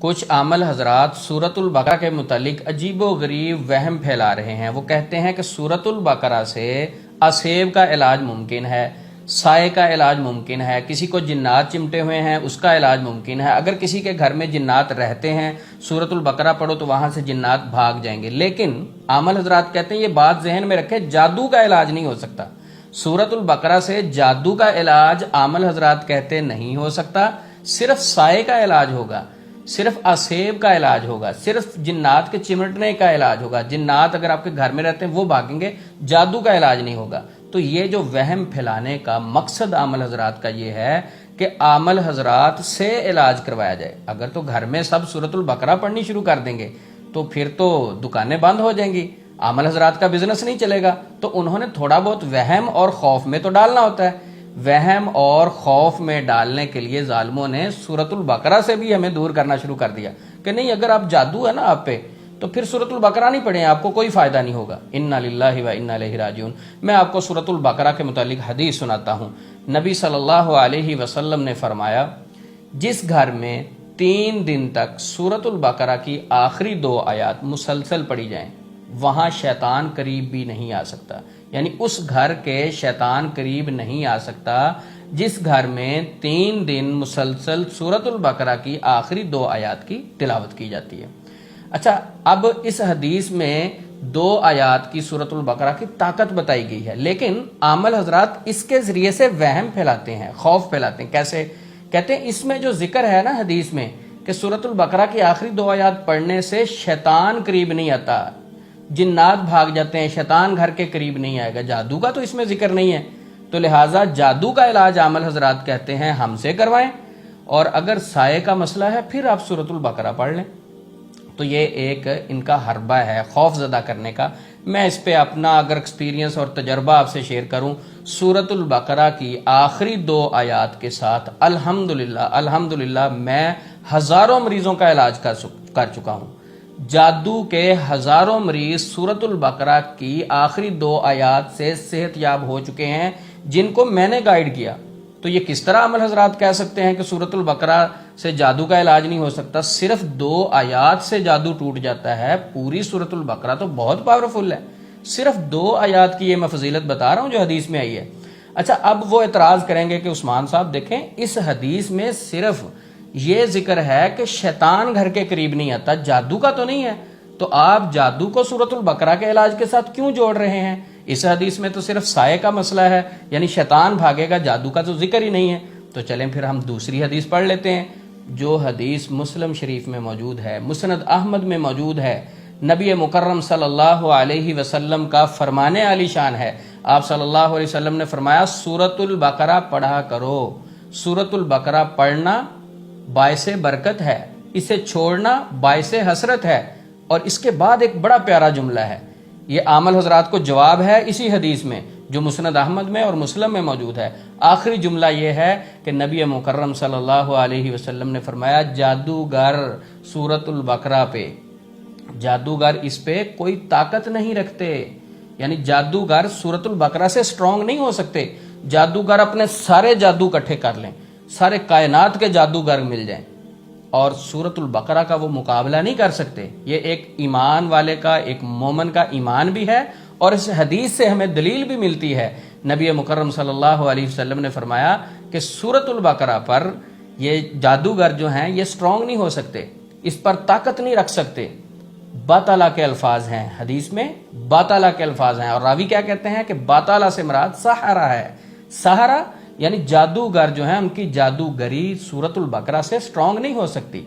کچھ عامل حضرات سورۃ البقرہ کے متعلق عجیب و غریب وہم پھیلا رہے ہیں۔ وہ کہتے ہیں کہ سورۃ البقرہ سے اسیب کا علاج ممکن ہے، سائے کا علاج ممکن ہے، کسی کو جنات چمٹے ہوئے ہیں اس کا علاج ممکن ہے، اگر کسی کے گھر میں جنات رہتے ہیں سورۃ البقرہ پڑھو تو وہاں سے جنات بھاگ جائیں گے۔ لیکن عامل حضرات کہتے ہیں یہ بات ذہن میں رکھے، جادو کا علاج نہیں ہو سکتا۔ سورۃ البقرہ سے جادو کا علاج عامل حضرات کہتے نہیں ہو سکتا، صرف سائے کا علاج ہوگا، صرف اسیب کا علاج ہوگا، صرف جنات کے چمٹنے کا علاج ہوگا۔ جنات اگر آپ کے گھر میں رہتے ہیں وہ بھاگیں گے، جادو کا علاج نہیں ہوگا۔ تو یہ جو وہم پھیلانے کا مقصد عامل حضرات کا یہ ہے کہ عامل حضرات سے علاج کروایا جائے۔ اگر تو گھر میں سب سورۃ البقرہ پڑھنی شروع کر دیں گے تو پھر تو دکانیں بند ہو جائیں گی، عامل حضرات کا بزنس نہیں چلے گا۔ تو انہوں نے تھوڑا بہت وہم اور خوف میں تو ڈالنا ہوتا ہے۔ وہم اور خوف میں ڈالنے کے لیے ظالموں نے سورۃ البقرہ سے بھی ہمیں دور کرنا شروع کر دیا کہ نہیں، اگر آپ جادو ہے نا آپ پہ تو پھر سورۃ البقرہ نہیں پڑھیں، آپ کو کوئی فائدہ نہیں ہوگا۔ انا للہ و انا الیہ راجعون۔ میں آپ کو سورۃ البقرہ کے متعلق حدیث سناتا ہوں۔ نبی صلی اللہ علیہ وسلم نے فرمایا، جس گھر میں 3 دن تک سورۃ البقرہ کی آخری 2 آیات مسلسل پڑھی جائیں وہاں شیطان قریب بھی نہیں آ سکتا، یعنی اس گھر کے شیطان قریب نہیں آ سکتا جس گھر میں 3 دن مسلسل سورۃ البقرہ کی آخری 2 آیات کی تلاوت کی جاتی ہے۔ اچھا، اب اس حدیث میں 2 آیات کی سورۃ البقرہ کی طاقت بتائی گئی ہے، لیکن عامل حضرات اس کے ذریعے سے وہم پھیلاتے ہیں، خوف پھیلاتے ہیں۔ کیسے؟ کہتے ہیں اس میں جو ذکر ہے نا حدیث میں کہ سورۃ البقرہ کی آخری 2 آیات پڑھنے سے شیطان قریب نہیں آتا، جنات بھاگ جاتے ہیں، شیطان گھر کے قریب نہیں آئے گا۔ جادو کا تو اس میں ذکر نہیں ہے، تو لہٰذا جادو کا علاج عامل حضرات کہتے ہیں ہم سے کروائیں، اور اگر سائے کا مسئلہ ہے پھر آپ سورۃ البقرہ پڑھ لیں۔ تو یہ ایک ان کا حربہ ہے خوف زدہ کرنے کا۔ میں اس پہ اپنا اگر ایکسپیرینس اور تجربہ آپ سے شیئر کروں، سورۃ البقرہ کی آخری 2 آیات کے ساتھ الحمدللہ میں ہزاروں مریضوں کا علاج کر چکا ہوں۔ جادو کے ہزاروں مریض سورۃ البقرہ کی آخری 2 آیات سے صحت یاب ہو چکے ہیں جن کو میں نے گائیڈ کیا۔ تو یہ کس طرح عامل حضرات کہہ سکتے ہیں کہ سورۃ البقرہ سے جادو کا علاج نہیں ہو سکتا؟ صرف 2 آیات سے جادو ٹوٹ جاتا ہے، پوری سورۃ البقرہ تو بہت پاورفل ہے۔ صرف 2 آیات کی یہ میں فضیلت بتا رہا ہوں جو حدیث میں آئی ہے۔ اچھا، اب وہ اعتراض کریں گے کہ عثمان صاحب دیکھیں اس حدیث میں صرف یہ ذکر ہے کہ شیطان گھر کے قریب نہیں آتا، جادو کا تو نہیں ہے، تو آپ جادو کو سورۃ البقرہ کے علاج کے ساتھ کیوں جوڑ رہے ہیں؟ اس حدیث میں تو صرف سائے کا مسئلہ ہے، یعنی شیطان بھاگے گا، جادو کا تو ذکر ہی نہیں ہے۔ تو چلیں پھر ہم دوسری حدیث پڑھ لیتے ہیں جو حدیث مسلم شریف میں موجود ہے، مسند احمد میں موجود ہے، نبی مکرم صلی اللہ علیہ وسلم کا فرمانے عالی شان ہے۔ آپ صلی اللہ علیہ وسلم نے فرمایا سورۃ البقرہ پڑھا کرو، سورۃ البقرہ پڑھنا باعث برکت ہے، اسے چھوڑنا باعث حسرت ہے۔ اور اس کے بعد ایک بڑا پیارا جملہ ہے، یہ عامل حضرات کو جواب ہے اسی حدیث میں جو مسند احمد میں اور مسلم میں موجود ہے۔ آخری جملہ یہ ہے کہ نبی مکرم صلی اللہ علیہ وسلم نے فرمایا جادوگر سورۃ البقرہ پہ، جادوگر اس پہ کوئی طاقت نہیں رکھتے، یعنی جادوگر سورۃ البقرہ سے سٹرونگ نہیں ہو سکتے۔ جادوگر اپنے سارے جادو اکٹھے کر لیں، سارے کائنات کے جادوگر مل جائیں اور سورۃ البقرہ کا وہ مقابلہ نہیں کر سکتے۔ یہ ایک ایمان والے کا، ایک مومن کا ایمان بھی ہے، اور اس حدیث سے ہمیں دلیل بھی ملتی ہے۔ نبی مکرم صلی اللہ علیہ وسلم نے فرمایا کہ سورۃ البقرہ پر یہ جادوگر جو ہیں یہ سٹرونگ نہیں ہو سکتے، اس پر طاقت نہیں رکھ سکتے۔ باطالہ کے الفاظ ہیں حدیث میں، باطالہ کے الفاظ ہیں، اور راوی کیا کہتے ہیں کہ باطالہ سے مراد سحرہ ہے۔ سحرہ یعنی جادوگر جو ہیں ان کی جادوگری سورۃ البقرہ سے سٹرونگ نہیں ہو سکتی۔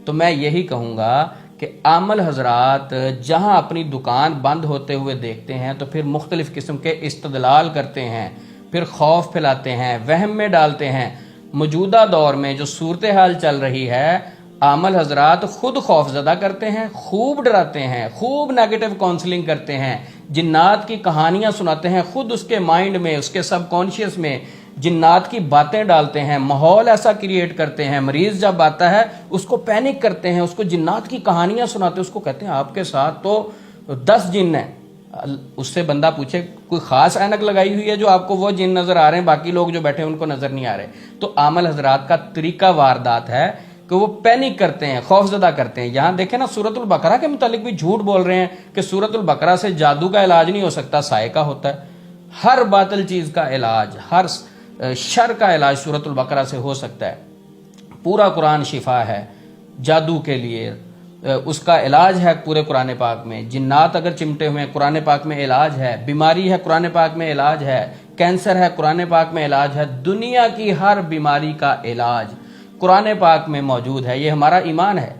تو میں یہی کہوں گا کہ عامل حضرات جہاں اپنی دکان بند ہوتے ہوئے دیکھتے ہیں تو پھر مختلف قسم کے استدلال کرتے ہیں، پھر خوف پھیلاتے ہیں، وہم میں ڈالتے ہیں۔ موجودہ دور میں جو صورتحال چل رہی ہے، عامل حضرات خود خوف زدہ کرتے ہیں، خوب ڈراتے ہیں، خوب نیگیٹو کاؤنسلنگ کرتے ہیں، جنات کی کہانیاں سناتے ہیں، خود اس کے مائنڈ میں، اس کے سب کانشیس میں جنات کی باتیں ڈالتے ہیں، ماحول ایسا کریٹ کرتے ہیں، مریض جب آتا ہے اس کو پینک کرتے ہیں، اس کو جنات کی کہانیاں سناتے ہیں، اس کو کہتے ہیں آپ کے ساتھ تو 10 جن ہیں۔ اس سے بندہ پوچھے کوئی خاص اینک لگائی ہوئی ہے جو آپ کو وہ جن نظر آ رہے ہیں، باقی لوگ جو بیٹھے ہیں ان کو نظر نہیں آ رہے؟ تو عامل حضرات کا طریقہ واردات ہے کہ وہ پینک کرتے ہیں، خوف زدہ کرتے ہیں. یہاں دیکھیں نا سورۃ البقرہ کے متعلق بھی جھوٹ بول رہے ہیں کہ سورۃ البقرہ سے جادو کا علاج نہیں ہو سکتا، سائے کا ہوتا ہے. ہر باطل چیز کا علاج، ہر شر کا علاج سورۃ البقرہ سے ہو سکتا ہے. پورا قرآن شفا ہے جادو کے لیے، اس کا علاج ہے پورے قرآن پاک میں. جنات اگر چمٹے ہوئے ہیں قرآن پاک میں علاج ہے، بیماری ہے قرآن پاک میں علاج ہے، کینسر ہے قرآن پاک میں علاج ہے. دنیا کی ہر بیماری کا علاج قرآن پاک میں موجود ہے. یہ ہمارا ایمان ہے.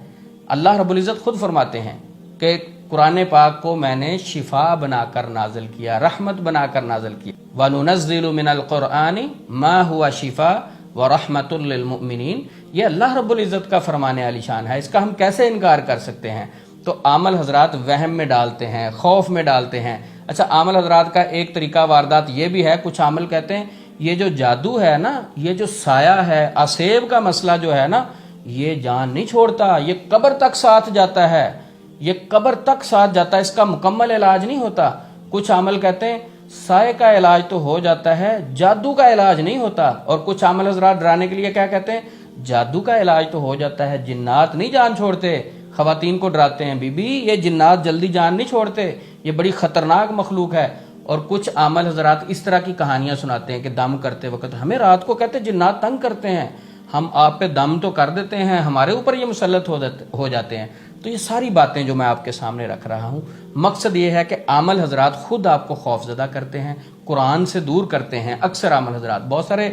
اللہ رب العزت خود فرماتے ہیں کہ قرآن پاک کو میں نے شفا بنا کر نازل کیا، رحمت بنا کر نازل کیا. وَنُنَزِّلُ مِنَ الْقُرْآنِ مَا هُوَ شِفَاءٌ وَرَحْمَةٌ لِّلْمُؤْمِنِينَ. یہ اللہ رب العزت کا فرمان عالی شان ہے، اس کا ہم کیسے انکار کر سکتے ہیں؟ تو عامل حضرات وہم میں ڈالتے ہیں، خوف میں ڈالتے ہیں. اچھا، عامل حضرات کا ایک طریقہ واردات یہ بھی ہے، کچھ عامل کہتے ہیں یہ جو جادو ہے نا، یہ جو سایہ ہے، اسیب کا مسئلہ جو ہے نا، یہ جان نہیں چھوڑتا، یہ قبر تک ساتھ جاتا ہے، یہ قبر تک ساتھ جاتا ہے، اس کا مکمل علاج نہیں ہوتا. کچھ عامل کہتے ہیں سائے کا علاج تو ہو جاتا ہے، جادو کا علاج نہیں ہوتا. اور کچھ عامل حضرات ڈرانے کے لیے کیا کہتے ہیں، جادو کا علاج تو ہو جاتا ہے، جنات نہیں جان چھوڑتے. خواتین کو ڈراتے ہیں، بی بی یہ جنات جلدی جان نہیں چھوڑتے، یہ بڑی خطرناک مخلوق ہے. اور کچھ عامل حضرات اس طرح کی کہانیاں سناتے ہیں کہ دم کرتے وقت ہمیں رات کو کہتے جنات تنگ کرتے ہیں، ہم آپ پہ دم تو کر دیتے ہیں، ہمارے اوپر یہ مسلط ہو جاتے ہیں. تو یہ ساری باتیں جو میں آپ کے سامنے رکھ رہا ہوں، مقصد یہ ہے کہ عامل حضرات خود آپ کو خوف زدہ کرتے ہیں، قرآن سے دور کرتے ہیں. اکثر عامل حضرات، بہت سارے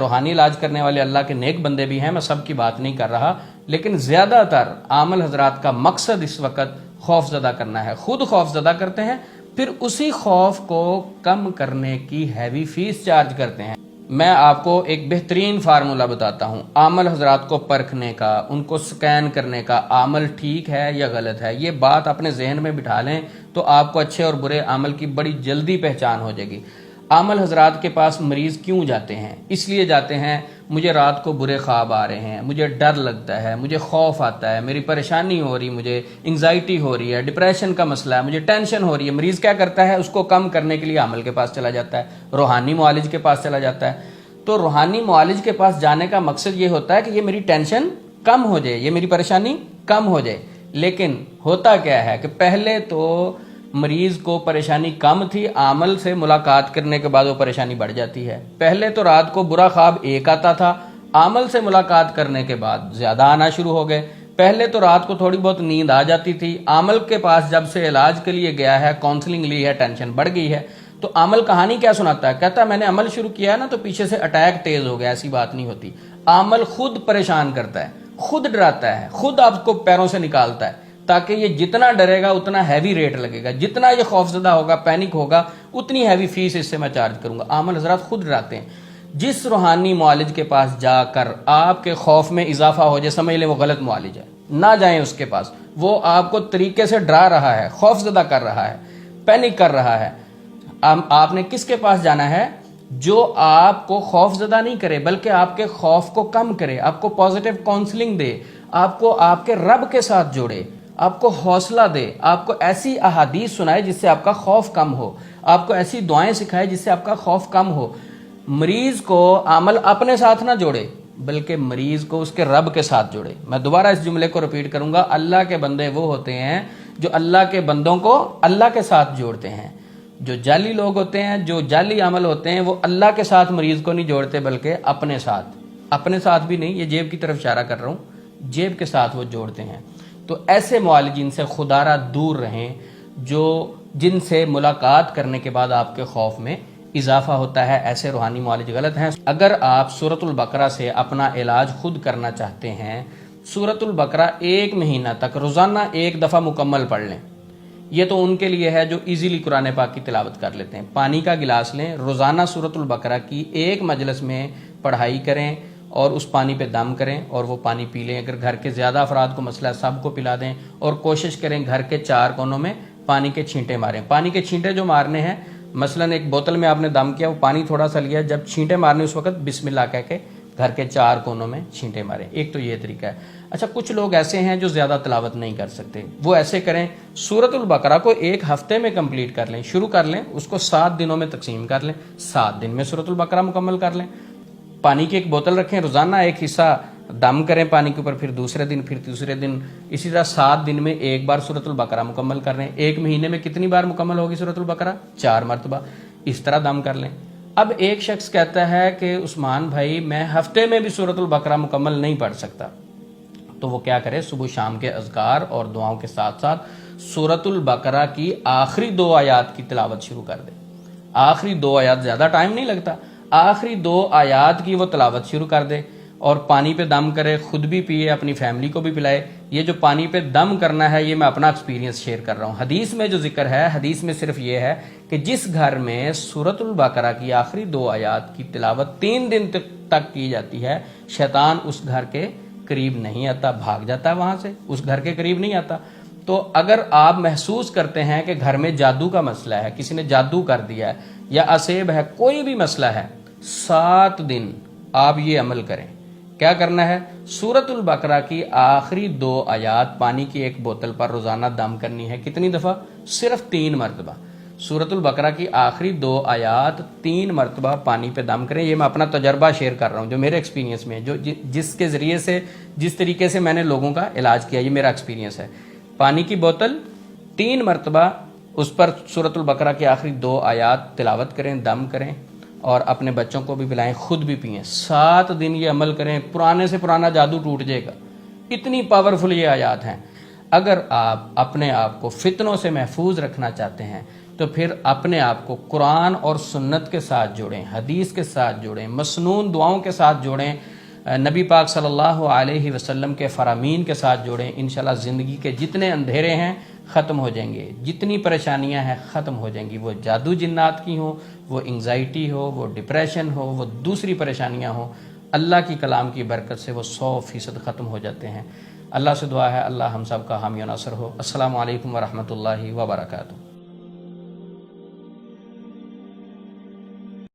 روحانی علاج کرنے والے اللہ کے نیک بندے بھی ہیں، میں سب کی بات نہیں کر رہا، لیکن زیادہ تر عامل حضرات کا مقصد اس وقت خوف زدہ کرنا ہے. خود خوف زدہ کرتے ہیں، پھر اسی خوف کو کم کرنے کی ہیوی فیس چارج کرتے ہیں. میں آپ کو ایک بہترین فارمولہ بتاتا ہوں عامل حضرات کو پرکھنے کا، ان کو سکین کرنے کا، عامل ٹھیک ہے یا غلط ہے. یہ بات اپنے ذہن میں بٹھا لیں تو آپ کو اچھے اور برے عمل کی بڑی جلدی پہچان ہو جائے گی. عامل حضرات کے پاس مریض کیوں جاتے ہیں؟ اس لیے جاتے ہیں مجھے رات کو برے خواب آ رہے ہیں، مجھے ڈر لگتا ہے، مجھے خوف آتا ہے، میری پریشانی ہو رہی، مجھے انگزائٹی ہو رہی ہے، ڈپریشن کا مسئلہ ہے، مجھے ٹینشن ہو رہی ہے. مریض کیا کرتا ہے؟ اس کو کم کرنے کے لیے عامل کے پاس چلا جاتا ہے، روحانی معالج کے پاس چلا جاتا ہے. تو روحانی معالج کے پاس جانے کا مقصد یہ ہوتا ہے کہ یہ میری ٹینشن کم ہو جائے، یہ میری پریشانی کم ہو جائے. لیکن ہوتا کیا ہے کہ پہلے تو مریض کو پریشانی کم تھی، عامل سے ملاقات کرنے کے بعد وہ پریشانی بڑھ جاتی ہے. پہلے تو رات کو برا خواب ایک آتا تھا، عامل سے ملاقات کرنے کے بعد زیادہ آنا شروع ہو گئے. پہلے تو رات کو تھوڑی بہت نیند آ جاتی تھی، عامل کے پاس جب سے علاج کے لیے گیا ہے، کاؤنسلنگ لی ہے، ٹینشن بڑھ گئی ہے. تو عامل کہانی کیا سناتا ہے؟ کہتا ہے میں نے عمل شروع کیا ہے نا تو پیچھے سے اٹیک تیز ہو گیا. ایسی بات نہیں ہوتی. عامل خود پریشان کرتا ہے، خود ڈراتا ہے، خود آپ کو پیروں سے نکالتا ہے، تاکہ یہ جتنا ڈرے گا اتنا ہیوی ریٹ لگے گا، جتنا یہ خوف زدہ ہوگا، پینک ہوگا، اتنی ہیوی فیس اس سے میں چارج کروں گا. عامل حضرات خود ڈراتے ہیں. جس روحانی معالج کے پاس جا کر آپ کے خوف میں اضافہ ہو جائے، سمجھ لیں وہ غلط معالج ہے، نہ جائیں اس کے پاس. وہ آپ کو طریقے سے ڈرا رہا ہے، خوف زدہ کر رہا ہے، پینک کر رہا ہے. آپ نے کس کے پاس جانا ہے؟ جو آپ کو خوف زدہ نہیں کرے بلکہ آپ کے خوف کو کم کرے، آپ کو پازیٹیو کاؤنسلنگ دے، آپ کو آپ کے رب کے ساتھ جوڑے، آپ کو حوصلہ دے، آپ کو ایسی احادیث سنائے جس سے آپ کا خوف کم ہو، آپ کو ایسی دعائیں سکھائے جس سے آپ کا خوف کم ہو. مریض کو عامل اپنے ساتھ نہ جوڑے بلکہ مریض کو اس کے رب کے ساتھ جوڑے. میں دوبارہ اس جملے کو ریپیٹ کروں گا، اللہ کے بندے وہ ہوتے ہیں جو اللہ کے بندوں کو اللہ کے ساتھ جوڑتے ہیں. جو جعلی لوگ ہوتے ہیں، جو جعلی عمل ہوتے ہیں، وہ اللہ کے ساتھ مریض کو نہیں جوڑتے بلکہ اپنے ساتھ بھی نہیں، یہ جیب کی طرف اشارہ کر رہا ہوں، جیب کے ساتھ وہ جوڑتے ہیں. تو ایسے معالجین سے خدا را دور رہیں جن سے ملاقات کرنے کے بعد آپ کے خوف میں اضافہ ہوتا ہے. ایسے روحانی معالج غلط ہیں. اگر آپ سورۃ البقرہ سے اپنا علاج خود کرنا چاہتے ہیں، سورۃ البقرہ 1 مہینہ تک روزانہ 1 دفعہ مکمل پڑھ لیں. یہ تو ان کے لیے ہے جو ایزیلی قرآن پاک کی تلاوت کر لیتے ہیں. پانی کا گلاس لیں، روزانہ سورۃ البقرہ کی 1 مجلس میں پڑھائی کریں اور اس پانی پہ دم کریں اور وہ پانی پی لیں. اگر گھر کے زیادہ افراد کو مسئلہ ہے سب کو پلا دیں اور کوشش کریں گھر کے 4 کونوں میں پانی کے چھینٹے ماریں. پانی کے چھینٹے جو مارنے ہیں، مثلا ایک بوتل میں آپ نے دم کیا، وہ پانی تھوڑا سا لیا، جب چھینٹے مارنے اس وقت بسم اللہ کہہ کے گھر کے 4 کونوں میں چھینٹے ماریں. ایک تو یہ طریقہ ہے. اچھا، کچھ لوگ ایسے ہیں جو زیادہ تلاوت نہیں کر سکتے، وہ ایسے کریں سورۃ البقرہ کو 1 ہفتے میں کمپلیٹ کر لیں. شروع کر لیں، اس کو 7 دنوں میں تقسیم کر لیں، 7 دن میں سورۃ البقرہ مکمل کر لیں. پانی کی ایک بوتل رکھیں، روزانہ 1 حصہ دم کریں پانی کے اوپر، پھر دوسرے دن، پھر تیسرے دن، اسی طرح 7 دن میں ایک بار سورۃ البقرہ مکمل کر لیں۔ ایک مہینے میں کتنی بار مکمل ہوگی سورۃ البقرہ؟ 4 مرتبہ، اس طرح دم کر لیں۔ اب ایک شخص کہتا ہے کہ عثمان بھائی میں ہفتے میں بھی سورۃ البقرہ مکمل نہیں پڑھ سکتا، تو وہ کیا کرے؟ صبح شام کے اذکار اور دعاؤں کے ساتھ ساتھ سورۃ البقرہ کی آخری 2 آیات کی تلاوت شروع کر دے۔ آخری 2 آیات، زیادہ ٹائم نہیں لگتا، آخری 2 آیات کی وہ تلاوت شروع کر دے اور پانی پہ دم کرے، خود بھی پیے، اپنی فیملی کو بھی پلائے۔ یہ جو پانی پہ دم کرنا ہے یہ میں اپنا ایکسپیرینس شیئر کر رہا ہوں۔ حدیث میں جو ذکر ہے، حدیث میں صرف یہ ہے کہ جس گھر میں سورۃ البقرہ کی آخری 2 آیات کی تلاوت 3 دن تک کی جاتی ہے، شیطان اس گھر کے قریب نہیں آتا، بھاگ جاتا ہے وہاں سے، اس گھر کے قریب نہیں آتا۔ تو اگر آپ محسوس کرتے ہیں کہ گھر میں جادو کا مسئلہ ہے، کسی نے جادو کر دیا ہے یا اسیب ہے، کوئی بھی مسئلہ ہے، 7 دن آپ یہ عمل کریں۔ کیا کرنا ہے؟ سورۃ البقرہ کی آخری 2 آیات پانی کی ایک بوتل پر روزانہ دم کرنی ہے۔ کتنی دفعہ؟ صرف 3 مرتبہ۔ سورۃ البقرہ کی آخری 2 آیات 3 مرتبہ پانی پہ دم کریں۔ یہ میں اپنا تجربہ شیئر کر رہا ہوں، جو میرے ایکسپیرینس میں، جو جس کے ذریعے سے، جس طریقے سے میں نے لوگوں کا علاج کیا، یہ میرا ایکسپیرینس ہے۔ پانی کی بوتل 3 مرتبہ اس پر سورۃ البقرہ کی آخری 2 آیات تلاوت کریں، دم کریں اور اپنے بچوں کو بھی پلائیں، خود بھی پئیں۔ 7 دن یہ عمل کریں، پرانے سے پرانا جادو ٹوٹ جائے گا۔ اتنی پاورفل یہ آیات ہیں۔ اگر آپ اپنے آپ کو فتنوں سے محفوظ رکھنا چاہتے ہیں تو پھر اپنے آپ کو قرآن اور سنت کے ساتھ جوڑیں، حدیث کے ساتھ جوڑیں، مسنون دعاؤں کے ساتھ جوڑیں، نبی پاک صلی اللہ علیہ وسلم کے فرامین کے ساتھ جوڑیں۔ انشاءاللہ زندگی کے جتنے اندھیرے ہیں ختم ہو جائیں گے، جتنی پریشانیاں ہیں ختم ہو جائیں گی، وہ جادو جنات کی ہوں، وہ انگزائٹی ہو، وہ ڈپریشن ہو، وہ دوسری پریشانیاں ہوں، اللہ کی کلام کی برکت سے وہ 100% ختم ہو جاتے ہیں۔ اللہ سے دعا ہے اللہ ہم سب کا حامی و ناصر ہو۔ السلام علیکم ورحمۃ اللہ وبرکاتہ۔